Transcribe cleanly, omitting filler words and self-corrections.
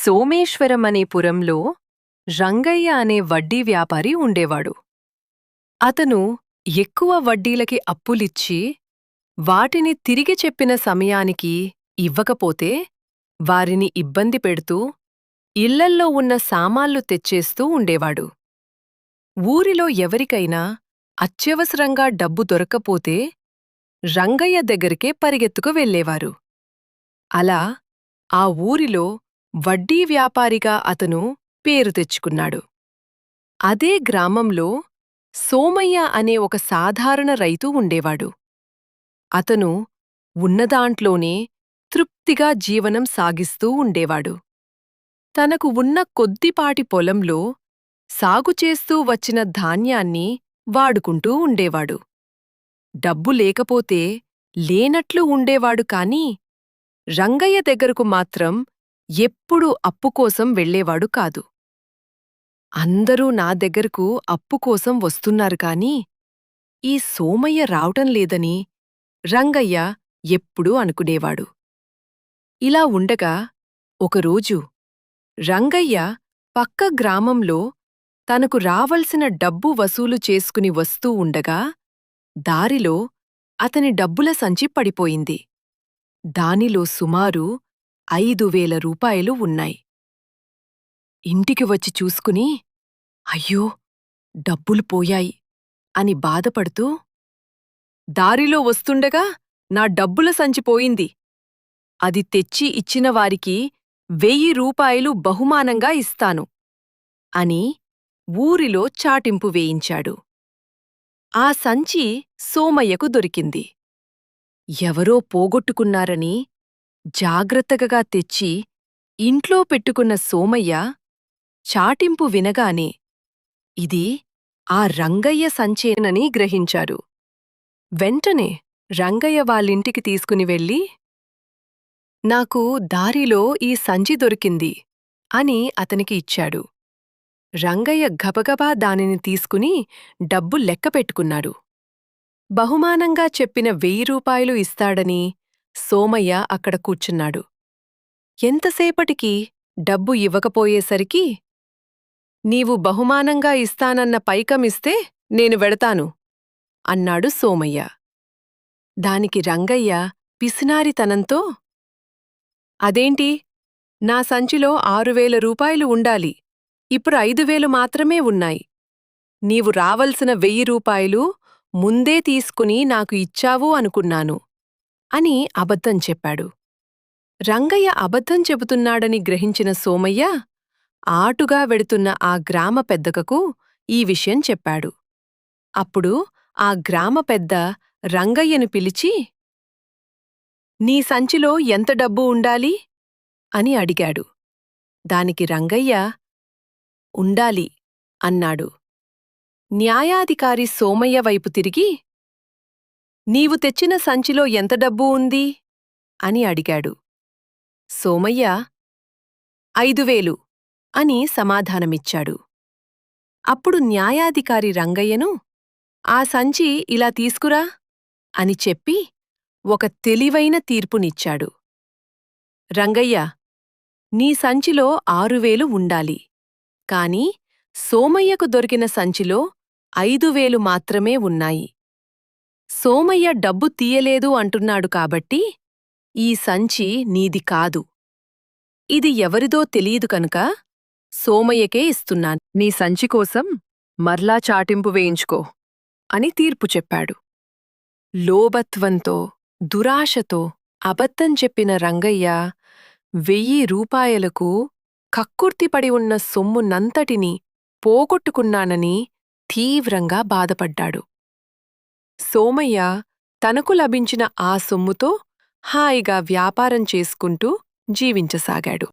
సోమేశ్వరం అనే పురంలో రంగయ్య అనే వడ్డీ వ్యాపారి ఉండేవాడు. అతను ఎక్కువ వడ్డీలకి అప్పులిచ్చి వాటిని తిరిగి చెప్పిన సమయానికి ఇవ్వకపోతే వారిని ఇబ్బంది పెడుతూ ఇళ్లల్లో ఉన్న సామాన్లు తెచ్చేస్తూ ఉండేవాడు. ఊరిలో ఎవరికైనా అత్యవసరంగా డబ్బు దొరక్కపోతే రంగయ్య దగ్గరికే పరిగెత్తుకు వెళ్ళేవారు. అలా ఆ ఊరిలో వడ్డీ వ్యాపారిగా అతను పేరు తెచ్చుకున్నాడు. అదే గ్రామంలో సోమయ్య అనే ఒక సాధారణ రైతు ఉండేవాడు. అతను ఉన్నదాంట్లోనే తృప్తిగా జీవనం సాగిస్తూ ఉండేవాడు. తనకు ఉన్న కొద్దిపాటి పొలంలో సాగుచేస్తూ వచ్చిన ధాన్యాన్ని వాడుకుంటూ ఉండేవాడు. డబ్బు లేకపోతే లేనట్లు ఉండేవాడు కాని రంగయ్య దగ్గరకు మాత్రం ఎప్పుడూ అప్పుకోసం వెళ్ళేవాడు కాదు. అందరూ నా దగ్గరకు అప్పుకోసం వస్తున్నారు కాని ఈ సోమయ్య రావటం లేదని రంగయ్య ఎప్పుడూ అనుకునేవాడు. ఇలా ఉండగా ఒకరోజు రంగయ్య పక్క గ్రామంలో తనకు రావలసిన డబ్బు వసూలు చేసుకుని వస్తూ ఉండగా దారిలో అతని డబ్బుల సంచి పడిపోయింది. దానిలో సుమారు 5,000 రూపాయలు ఉన్నాయి. ఇంటికి వచ్చి చూసుకుని అయ్యో డబ్బులు పోయాయి అని బాధపడుతూ దారిలో వస్తుండగా నా డబ్బుల సంచి పోయింది. అది తెచ్చి ఇచ్చిన వారికి 1,000 రూపాయలు బహుమానంగా ఇస్తాను అని ఊరిలో చాటింపు వేయించాడు. ఆ సంచి సోమయ్యకు దొరికింది. ఎవరో పోగొట్టుకున్నారని జాగ్రత్తగా తెచ్చి ఇంట్లో పెట్టుకున్న సోమయ్య చాటింపు వినగానే ఇది ఆ రంగయ్య సంచేనని గ్రహించారు. వెంటనే రంగయ్య వాళ్ళింటికి తీసుకుని వెళ్ళి నాకు దారిలో ఈ సంచి దొరికింది అని అతనికి ఇచ్చాడు. రంగయ్య గబగబా దానిని తీసుకుని డబ్బు లెక్కపెట్టుకున్నాడు. బహుమానంగా చెప్పిన 1,000 రూపాయలు ఇస్తాడని సోమయ్య అక్కడ కూర్చున్నాడు. ఎంతసేపటికి డబ్బు ఇవ్వకపోయేసరికి నీవు బహుమానంగా ఇస్తానన్న పైకమిస్తే నేను వెడతాను అన్నాడు సోమయ్య. దానికి రంగయ్య పిసినారితనంతో అదేంటి నా సంచిలో 6,000 రూపాయలు ఉండాలి, ఇప్పుడు 5,000 మాత్రమే ఉన్నాయి. నీవు రావలసిన 1,000 రూపాయలు ముందే తీసుకుని నాకు ఇచ్చావు అనుకున్నాను అని అబద్ధం చెప్పాడు. రంగయ్య అబద్ధం చెబుతున్నాడని గ్రహించిన సోమయ్య ఆటుగా వెడుతున్న ఆ గ్రామ పెద్దకకు ఈ విషయం చెప్పాడు. అప్పుడు ఆ గ్రామ పెద్ద రంగయ్యను పిలిచి నీ సంచిలో ఎంత డబ్బు ఉండాలి అని అడిగాడు. దానికి రంగయ్య ఉండాలి అన్నాడు. న్యాయాధికారి సోమయ్య వైపు తిరిగి నీవు తెచ్చిన సంచిలో ఎంత డబ్బు ఉంది అని అడిగాడు. సోమయ్య 5,000 అని సమాధానమిచ్చాడు. అప్పుడు న్యాయాధికారి రంగయ్యను ఆ సంచి ఇలా తీసుకురా అని చెప్పి ఒక తెలివైన తీర్పునిచ్చాడు. రంగయ్య, నీ సంచిలో 6,000 ఉండాలి, కాని సోమయ్యకు దొరికిన సంచిలో 5,000 మాత్రమే ఉన్నాయి. సోమయ్య డబ్బు తీయలేదు అంటున్నాడు కాబట్టి ఈ సంచి నీది కాదు. ఇది ఎవరిదో తెలియదు కనుక సోమయ్యకే ఇస్తున్నాను. నీ సంచి కోసం మర్లా చాటింపు వేయించుకో అని తీర్పు చెప్పాడు. లోభత్వంతో దురాశతో అబద్ధం చెప్పిన రంగయ్య 1,000 రూపాయలకు కక్కుర్తిపడి ఉన్న సొమ్మునంతటినీ పోగొట్టుకున్నానని తీవ్రంగా బాధపడ్డాడు. సోమయ్య తనకు లభించిన ఆ సొమ్ముతో హాయిగా వ్యాపారం చేసుకుంటూ జీవించసాగాడు.